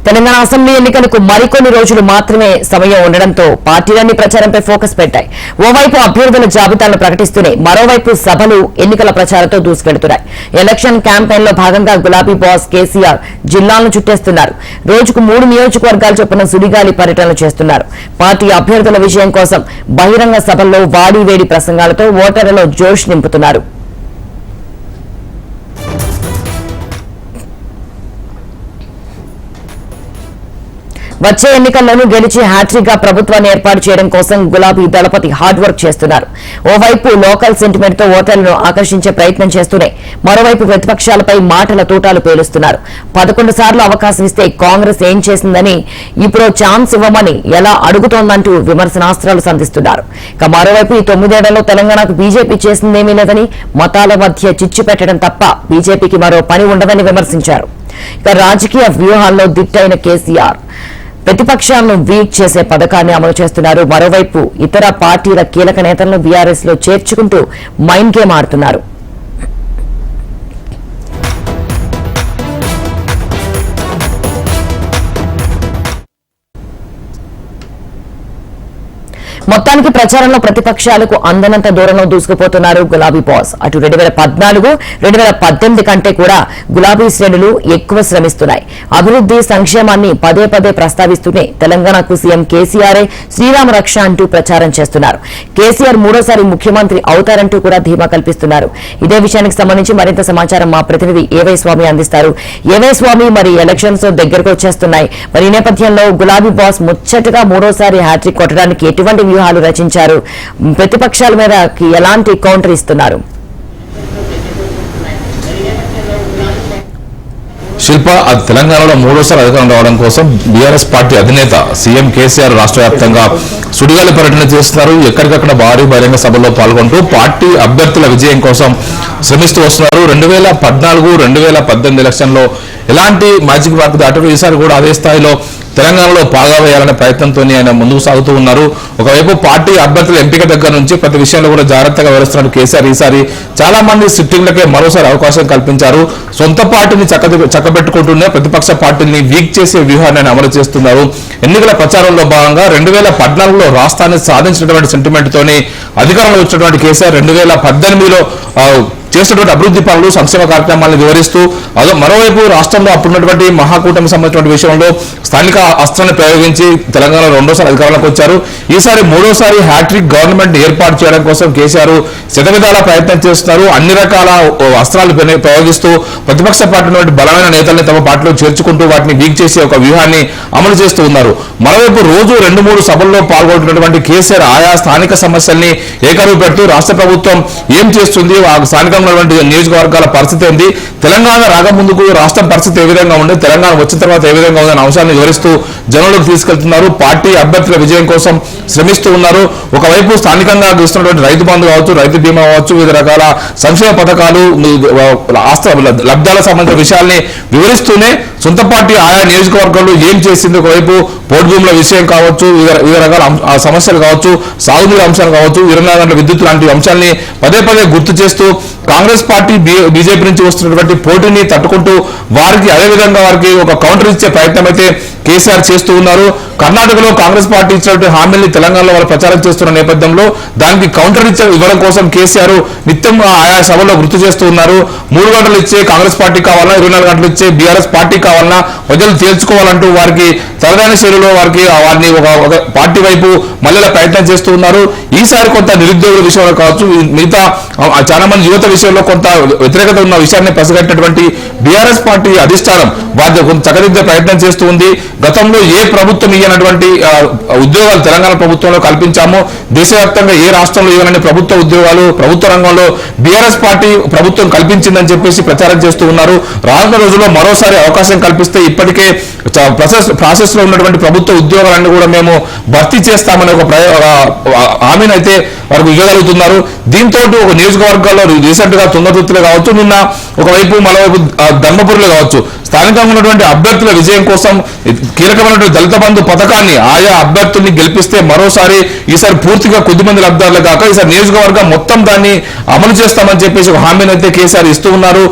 Telangana assembly ఎన్నికలకు మరికొన్ని రోజులు మాత్రమే సమయం ఉండడంతో పార్టీలన్నీ ప్రచారంపై ఫోకస్ పెట్టాయి. ఓవైపు అభ్యర్థుల జాబితాలను ప్రకటిస్తూనే మరోవైపు సభలు ఎన్నికల ప్రచారంతో దూసుకెడుతున్నాయి. ఎలక్షన్ క్యాంపెయిన్ లో భాగంగా గులాబీ బాస్ కేసీఆర్ జిల్లాలను చుట్టేస్తున్నారు. రోజుకు 3 నియోజకవర్గాలు చొప్పున సుడిగాలి పర్యటనలు చేస్తున్నారు. పార్టీ అభ్యర్థుల విజయం కోసం బహిరంగ సభల్లో వాడివేడి ప్రసంగాలతో ఓటర్లలో జోష్ నింపుతున్నారు. వచ్చే ఎన్నికల్లోనూ గెలిచి హ్యాట్రిక్ గా ప్రభుత్వాన్ని ఏర్పాటు చేయడం కోసం గులాబీ దళపతి హార్డ్ వర్క్ చేస్తున్నారు. ఓవైపు లోకల్ సెంటిమెంట్ తో ఓటర్లను ఆకర్షించే ప్రయత్నం చేస్తూనే మరోవైపు ప్రతిపక్షాలపై మాటల తూటాలు పేలుస్తున్నారు. 11 సార్లు అవకాశం ఇస్తే కాంగ్రెస్ ఏం చేసిందని, ఇప్పుడు ఛాన్స్ ఇవ్వమని ఎలా అడుగుతోందంటూ విమర్శనాస్త్రాలు సంధిస్తున్నారు. ఇక మరోవైపు ఈ 9 ఏళ్లలో తెలంగాణకు బీజేపీ చేసిందేమీ లేదని, మతాల మధ్య చిచ్చు పెట్టడం తప్ప బీజేపీకి మరో పని ఉండదని విమర్శించారు. ఇక రాజకీయ వ్యూహాల్లో దిట్టైన కేసీఆర్ ప్రతిపక్షాలను వీక్ చేసే పథకాన్ని అమలు చేస్తున్నారు. మరోవైపు ఇతర పార్టీల కీలక నేతలను బీఆర్ఎస్ లో చేర్చుకుంటూ మైండ్ గేమ్ ఆడుతున్నారు. మొత్తానికి ప్రచారంలో ప్రతిపక్షాలకు అందనంత దూరంలో దూసుకుపోతున్నారు గులాబీ బాస్. అటు 2014, 2018 కంటే కూడా గులాబీ శ్రేణులు ఎక్కువ శ్రమిస్తున్నాయి. అభివృద్ధి, సంక్షేమాన్ని పదే పదే ప్రస్తావిస్తూనే తెలంగాణకు సీఎం కేసీఆర్ శ్రీరామ రక్ష అంటూ ప్రచారం చేస్తున్నారు. కేసీఆర్ మూడోసారి ముఖ్యమంత్రి అవుతారంటూ కూడా ధీమా కల్పిస్తున్నారు. ఇదే విషయానికి సంబంధించి మరింత సమాచారం మా ప్రతినిధి ఏవై స్వామి అందిస్తారు. ఏవై స్వామి, మరి ఎలక్షన్స్ దగ్గరకు వచ్చేస్తున్నాయి. మరి ఈ నేపథ్యంలో గులాబీ బాస్ ముచ్చటగా మూడోసారి హ్యాట్రిక్ కొట్టడానికి ఎటువంటి వ్యూహాలు రచించారు? ప్రతిపక్షాల మీద ఎలాంటి కౌంటర్ ఇస్తున్నారు? శిల్ప, తెలంగాణలో మూడోసారి అధికారం రావడం కోసం బీఆర్ఎస్ పార్టీ అధినేత సీఎం కేసీఆర్ రాష్ట్ర వ్యాప్తంగా సుడిగాలి పర్యటన చేస్తున్నారు. ఎక్కడికక్కడ భారీ బహిరంగ సభల్లో పాల్గొంటూ పార్టీ అభ్యర్థుల విజయం కోసం శ్రమిస్తూ వస్తున్నారు. 2014, 2018 ఎలక్షన్లో ఎలాంటి మ్యాజిక్ మార్క్ దాటారు. ఈసారి కూడా అదే స్థాయిలో తెలంగాణలో పాగా వేయాలనే ప్రయత్నంతో ఆయన ముందుకు సాగుతూ ఉన్నారు. ఒకవైపు పార్టీ అభ్యర్థుల ఎంపిక దగ్గర నుంచి ప్రతి విషయంలో కూడా జాగ్రత్తగా వ్యవహరిస్తున్నారు కేసీఆర్. ఈసారి చాలా మంది సిట్టింగ్లకే మరోసారి అవకాశం కల్పించారు. సొంత పార్టీని చక్కబెట్టుకుంటూనే ప్రతిపక్ష పార్టీని వీక్ చేసే వ్యూహాన్ని అమలు చేస్తున్నారు. ఎన్నికల ప్రచారంలో భాగంగా 2014లో రాష్ట్రాన్ని సాధించినటువంటి సెంటిమెంట్ తోని అధికారంలో వచ్చినటువంటి కేసీఆర్ 2018లో చేసినటువంటి అభివృద్ధి పనులు, సంక్షేమ కార్యక్రమాలను వివరిస్తూ మరోవైపు రాష్ట్రంలో అప్పుడున్నటువంటి మహాకూటమికి సంబంధించిన విషయంలో స్థానిక అస్త్రాన్ని ప్రయోగించి తెలంగాణలో రెండోసారి అధికారంలోకి వచ్చారు. ఈసారి మూడోసారి హ్యాట్రిక్ గవర్నమెంట్ ఏర్పాటు చేయడం కోసం కేసీఆర్ శతవిధాల ప్రయత్నం చేస్తున్నారు. అన్ని రకాల అస్త్రాలు ప్రయోగిస్తూ ప్రతిపక్ష పార్టీ బలమైన నేతల్ని తమ పార్టీలో చేర్చుకుంటూ వాటిని వీక్ చేసే ఒక వ్యూహాన్ని అమలు చేస్తూ ఉన్నారు. మరోవైపు రోజు 2-3 సభల్లో పాల్గొంటున్నటువంటి కేసీఆర్ ఆయా స్థానిక సమస్యల్ని ఏకరువు పెడుతూ రాష్ట్ర ప్రభుత్వం ఏం చేస్తుంది, స్థానిక నియోజకవర్గాల పరిస్థితి ఏంది, తెలంగాణ రాకముందుకు రాష్ట్రం పరిస్థితి ఏ విధంగా ఉండే, తెలంగాణ వచ్చిన తర్వాత ఏ విధంగా ఉందనే అంశాన్ని వివరిస్తూ జనంలోకి తీసుకెళ్తున్నారు. పార్టీ అభ్యర్థుల విజయం కోసం శ్రమిస్తూ ఉన్నారు. ఒకవైపు స్థానికంగా ఇస్తున్నటువంటి రైతు బంధు కావచ్చు, రైతు బీమా కావచ్చు, వివిధ రకాల సంక్షేమ పథకాలు, లబ్ధాలకు సంబంధించిన విషయాల్ని వివరిస్తూనే సొంత పార్టీ ఆయా నియోజకవర్గాల్లో ఏం చేసింది, ఒకవైపు పోటు భూముల విషయం కావచ్చు, వివిధ రకాల సమస్యలు కావచ్చు, సాగునీరు అంశాలు కావచ్చు, 24 గంటల విద్యుత్ లాంటి అంశాలని పదే పదే గుర్తు చేస్తూ కాంగ్రెస్ పార్టీ బీజేపీ నుంచి వస్తున్నటువంటి పోటీని తట్టుకుంటూ వారికి అదేవిధంగా వారికి ఒక కౌంటర్ ఇచ్చే ప్రయత్నం అయితే కేసీఆర్ చేస్తూ ఉన్నారు. కర్ణాటకలో కాంగ్రెస్ పార్టీ ఇచ్చినటువంటి హామీల్ని తెలంగాణలో వాళ్ళు ప్రచారం చేస్తున్న నేపథ్యంలో దానికి కౌంటర్ ఇవ్వడం కోసం కేసీఆర్ నిత్యం ఆయా సభల్లో గుర్తు చేస్తూ ఉన్నారు. 3 గంటలు ఇచ్చే కాంగ్రెస్ పార్టీ కావాలన్నా, 24 గంటలు ఇచ్చే బీఆర్ఎస్ పార్టీ కావాలన్నా ప్రజలు తేల్చుకోవాలంటూ వారికి తనదైన శైలిలో వారిని ఒక పార్టీ వైపు మళ్ళీ ప్రయత్నం చేస్తూ ఉన్నారు. ఈసారి కొంత నిరుద్యోగుల విషయంలో కావచ్చు, మిగతా చాలా మంది యువత విషయంలో కొంత వ్యతిరేకత ఉన్న విషయాన్ని పసిగట్టినటువంటి బీఆర్ఎస్ పార్టీ అధిష్టానం వారి కొంత చక్కదిద్దే ప్రయత్నం చేస్తూ ఉంది. గతంలో ఏ ప్రభుత్వం ఇవ్వనటువంటి ఉద్యోగాలు తెలంగాణ ప్రభుత్వంలో కల్పించామో, దేశవ్యాప్తంగా ఏ రాష్ట్రంలో ఇవ్వనని ప్రభుత్వ ఉద్యోగాలు ప్రభుత్వ రంగంలో బీఆర్ఎస్ పార్టీ ప్రభుత్వం కల్పించిందని చెప్పేసి ప్రచారం చేస్తూ ఉన్నారు. రానున్న రోజుల్లో మరోసారి అవకాశం కల్పిస్తే ఇప్పటికే ప్రాసెస్ లో ఉన్నటువంటి ప్రభుత్వ ఉద్యోగాలన్నీ కూడా మేము భర్తీ చేస్తామని ఒక హామీని అయితే వారికి ఇవ్వగలుగుతున్నారు. దీంతో ఒక నియోజకవర్గాల్లో రీసెంట్ రీసెంట్ గా తుంగతుర్తిలో కావచ్చు, నిన్న ఒకవైపు మరోవైపు ధర్మపురిలో కావచ్చు స్థానికంగా ఉన్నటువంటి అభ్యర్థుల విజయం కోసం కీలకమైనటువంటి దళిత బంధు పథకాన్ని ఆయా అభ్యర్థుల్ని గెలిపిస్తే మరోసారి ఈసారి పూర్తిగా కొద్దిమంది లబ్ధారులు కాక ఈసారి నియోజకవర్గం మొత్తం దాన్ని అమలు చేస్తామని చెప్పేసి ఒక హామీని అయితే కేసీఆర్ ఇస్తూ ఉన్నారు.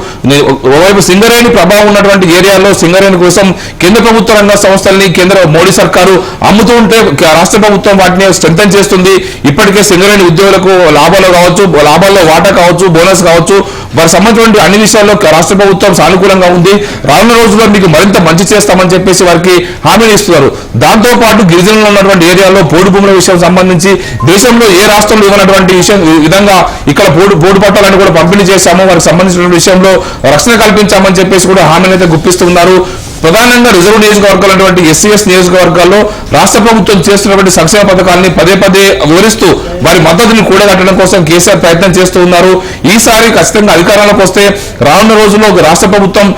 ఓవైపు సింగరేణి ప్రభావం ఉన్నటువంటి ఏరియాలో సింగరేణి కోసం కేంద్ర ప్రభుత్వ రంగ సంస్థల్ని కేంద్ర మోడీ సర్కారు అమ్ముతూ ఉంటే రాష్ట్ర ప్రభుత్వం వాటిని స్ట్రెంథెన్ చేస్తుంది. ఇప్పటికే సింగరేణి ఉద్యోగులకు లాభాలు కావచ్చు, లాభాల్లో వాటా కావచ్చు, బోనస్ కావచ్చు, వారికి సంబంధించిన అన్ని విషయాల్లో రాష్ట్ర ప్రభుత్వం సానుకూలంగా ఉంది. రానున్న రోజుల్లో మీకు మరింత మంచి చేస్తామని చెప్పేసి వారికి హామీని ఇస్తున్నారు. దాంతో పాటు గిరిజనులు ఉన్నటువంటి ఏరియాలో పోడు భూముల విషయం సంబంధించి దేశంలో ఏ రాష్ట్రంలో ఇవ్వనటువంటి విధంగా ఇక్కడ పోడు పట్టాలను కూడా పంపిణీ చేశాము, వారికి సంబంధించిన విషయంలో రక్షణ కల్పించామని చెప్పేసి కూడా హామీని అయితే గుప్పిస్తున్నారు. ప్రధానంగా రిజర్వ్ నియోజకవర్గాలటువంటి ఎస్సీఎస్ నియోజకవర్గాల్లో రాష్ట్ర ప్రభుత్వం చేస్తున్నటువంటి సంక్షేమ పథకాన్ని పదే పదే వివరిస్తూ వారి మద్దతుని కూడగట్టడం కోసం కేసీఆర్ ప్రయత్నం చేస్తూ ఉన్నారు. ఈసారి ఖచ్చితంగా అధికారంలోకి వస్తే రానున్న రోజుల్లో రాష్ట్ర ప్రభుత్వం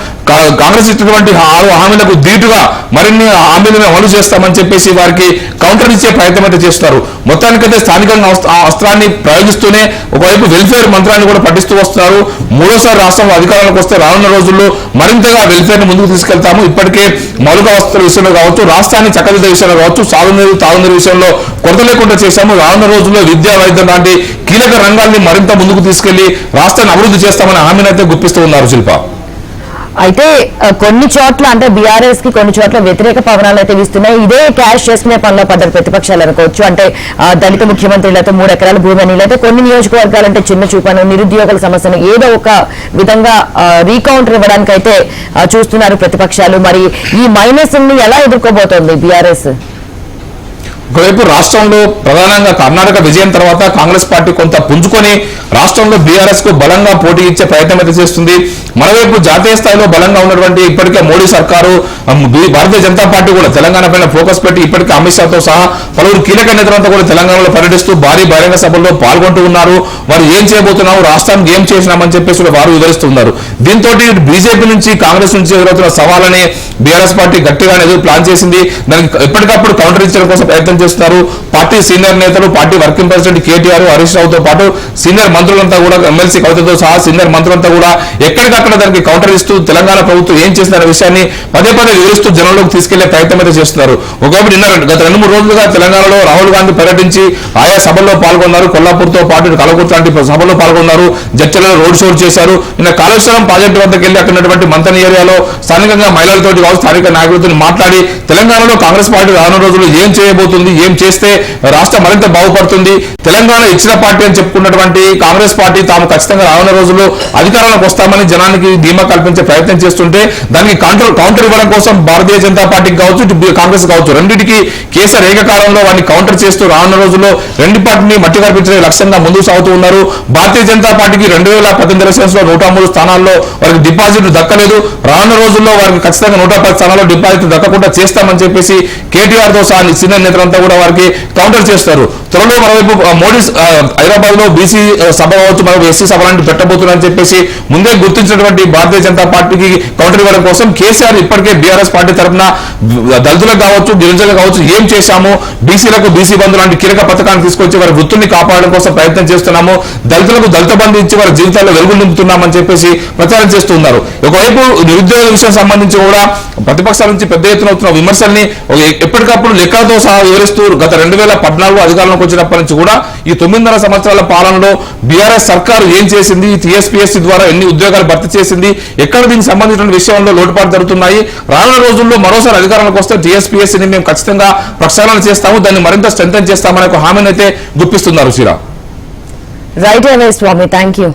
కాంగ్రెస్ ఇచ్చినటువంటి 6 హామీలకు ధీటుగా మరిన్ని హామీలను అమలు చేస్తామని చెప్పేసి వారికి కౌంటర్ ఇచ్చే ప్రయత్నం అయితే చేస్తున్నారు. మొత్తానికైతే స్థానికంగా అస్త్రాన్ని ప్రయోగిస్తూనే ఒకవైపు వెల్ఫేర్ మంత్రాన్ని కూడా పఠిస్తూ వస్తున్నారు. మూడోసారి రాష్ట్రంలో అధికారంలోకి వస్తే రానున్న రోజుల్లో మరింతగా వెల్ఫేర్ ని ముందుకు తీసుకెళ్తాము. ఇప్పటికే మౌలిక వసతుల విషయంలో కావచ్చు, రాష్ట్రాన్ని చక్కదిద్దే విషయంలో కావచ్చు, సాగునీరు తాగునీరు విషయంలో కొరత లేకుండా చేశాము. రానున్న రోజుల్లో విద్యా, వైద్యం లాంటి కీలక రంగాల్ని మరింత ముందుకు తీసుకెళ్లి రాష్ట్రాన్ని అభివృద్ధి చేస్తామని హామీని అయితే గుప్పిస్తూ ఉన్నారు శిల్ప. అయితే కొన్ని చోట్ల అంటే బీఆర్ఎస్ కి కొన్ని చోట్ల వ్యతిరేక పవనాలు అయితే వీస్తున్నాయి. ఇదే క్యాష్ చేసుకునే పనిలో పడ్డారు ప్రతిపక్షాలు అనుకోవచ్చు. అంటే దళిత ముఖ్యమంత్రులతో 3 ఎకరాల భూమి అని, లేకపోతే కొన్ని నియోజకవర్గాలంటే చిన్న చూపను, నిరుద్యోగుల సమస్యను ఏదో ఒక విధంగా రీకౌంటర్ ఇవ్వడానికి అయితే చూస్తున్నారు ప్రతిపక్షాలు. మరి ఈ మైనస్ ని ఎలా ఎదుర్కోబోతోంది బీఆర్ఎస్? ఒకవైపు రాష్ట్రంలో ప్రధానంగా కర్ణాటక విజయం తర్వాత కాంగ్రెస్ పార్టీ కొంత పుంజుకొని రాష్ట్రంలో బీఆర్ఎస్ కు బలంగా పోటీ ఇచ్చే ప్రయత్నం అయితే చేస్తుంది. మరోవైపు జాతీయ స్థాయిలో బలంగా ఉన్నటువంటి ఇప్పటికే మోడీ సర్కారు, భారతీయ జనతా పార్టీ కూడా తెలంగాణ పైన ఫోకస్ పెట్టి ఇప్పటికే అమిత్ షాతో సహా పలువురు కీలక నేతలంతా కూడా తెలంగాణలో పర్యటిస్తూ భారీ బహిరంగ సభల్లో పాల్గొంటూ ఉన్నారు. వారు ఏం చేయబోతున్నారు, రాష్ట్రానికి ఏం చేసినామని చెప్పేసి వారు వివరిస్తున్నారు. దీంతో బీజేపీ నుంచి కాంగ్రెస్ నుంచి ఎదురవుతున్న సవాలని బీఆర్ఎస్ పార్టీ గట్టిగా ప్లాన్ చేసింది. దానికి ఎప్పటికప్పుడు కౌంటర్ ఇచ్చడం కోసం ప్రయత్నం చేస్తున్నారు. పార్టీ సీనియర్ నేతలు, party working president KTR, Harish రావుతో పాటు సీనియర్ మంత్రులంతా కూడా, ఎమ్మెల్సీ కవితతో సహా సీనియర్ మంత్రులంతా కూడా ఎక్కడికక్కడ దానికి కౌంటర్ ఇస్తూ తెలంగాణ ప్రభుత్వం ఏం చేస్తుందనే విషయాన్ని పదే పదే వివరిస్తూ జనంలోకి తీసుకెళ్లే ప్రయత్నం అయితే చేస్తున్నారు. ఒకవైపు నిన్న గత 2-3 రోజులుగా తెలంగాణలో రాహుల్ గాంధీ పర్యటించి ఆయా సభల్లో పాల్గొన్నారు. కొల్లాపూర్తో పాటు కలకూర్తి లాంటి సభల్లో పాల్గొన్నారు. జడ్చలలో రోడ్ షో చేశారు. నిన్న కాళేశ్వరం ప్రాజెక్టు వద్దకు వెళ్లి అక్కడ మంతని ఏరియాలో స్థానికంగా మహిళలతో కావచ్చు, స్థానిక నాయకులతో మాట్లాడి తెలంగాణలో కాంగ్రెస్ పార్టీ రానున్న రోజుల్లో ఏం చేయబోతుంది, ఏం చేస్తే రాష్ట్రం మరింత బాగుపడుతుంది, తెలంగాణ ఇచ్చిన పార్టీ అని చెప్పుకున్నటువంటి కాంగ్రెస్ పార్టీ తాము ఖచ్చితంగా రానున్న రోజుల్లో అధికారంలోకి వస్తామని జనానికి ధీమా కల్పించే ప్రయత్నం చేస్తుంటే దానికి కౌంటర్ ఇవ్వడం కోసం భారతీయ జనతా పార్టీకి కావచ్చు, కాంగ్రెస్ కావచ్చు, రెండింటికి కేసీఆర్ ఏకకాలంలో వారిని కౌంటర్ చేస్తూ రానున్న రోజుల్లో రెండు పార్టీని మట్టి కల్పించే లక్ష్యంగా ముందుకు సాగుతూ ఉన్నారు. భారతీయ జనతా పార్టీకి 2018 ఎలక్షన్స్ లో 103 స్థానాల్లో వారికి డిపాజిట్ దక్కలేదు. రానున్న రోజుల్లో వారికి ఖచ్చితంగా 110 స్థానాల్లో డిపాజిట్ దక్కకుండా చేస్తామని చెప్పేసి కేటీఆర్ తో సహా సీనియర్ నేతలంతా కూడా వారికి కౌంటర్ చేస్తారు. త్వరలో మరోవైపు మోడీ హైదరాబాద్ లో బీసీ సభ కావచ్చు, మరో ఎస్సీ సభ లాంటి పెట్టబోతున్నారని చెప్పేసి ముందే గుర్తించినటువంటి భారతీయ జనతా పార్టీకి కౌంటర్ ఇవ్వడం కోసం కేసీఆర్ ఇప్పటికే బీఆర్ఎస్ పార్టీ తరఫున దళితులకు కావచ్చు, గిరిజనులకు కావచ్చు ఏం చేశాము, బీసీలకు బీసీ బంధు లాంటి కీలక పథకాన్ని తీసుకొచ్చి వారి వృత్తుల్ని కాపాడడం కోసం ప్రయత్నం చేస్తున్నాము, దళితులకు దళిత బంధు ఇచ్చి వారి జీవితాల్లో వెలుగు నింపుతున్నామని చెప్పేసి ప్రచారం చేస్తున్నారు. ఒకవైపు నిరుద్యోగ విషయం సంబంధించి కూడా ప్రతిపక్షాల నుంచి పెద్ద ఎత్తున అవుతున్న విమర్శల్ని ఎప్పటికప్పుడు లెక్కలతో సహా వివరిస్తూ గత 2014 అధికారంలోకి వచ్చినప్పటి నుంచి కూడా ఈ 9.5 సంవత్సరాల పాలనలో బీఆర్ఎస్ సర్కారు ఏం చేసింది, టీఎస్పీఎస్సీ ద్వారా ఎన్ని ఉద్యోగాలు భర్తీ చేసింది, ఎక్కడ దీనికి సంబంధించిన విషయంలో లోటుపాటు జరుగుతున్నాయి, రానున్న రోజుల్లో మరోసారి అధికారంలోకి వస్తే టీఎస్పీఎస్సీని మేము ఖచ్చితంగా ప్రక్షాళన చేస్తాము, దాన్ని మరింత స్ట్రెంథెన్ చేస్తామనే ఒక హామీని అయితే గుప్పిస్తున్నారు. శ్రీరా రైట్ అవే స్వామి, థ్యాంక్ యూ.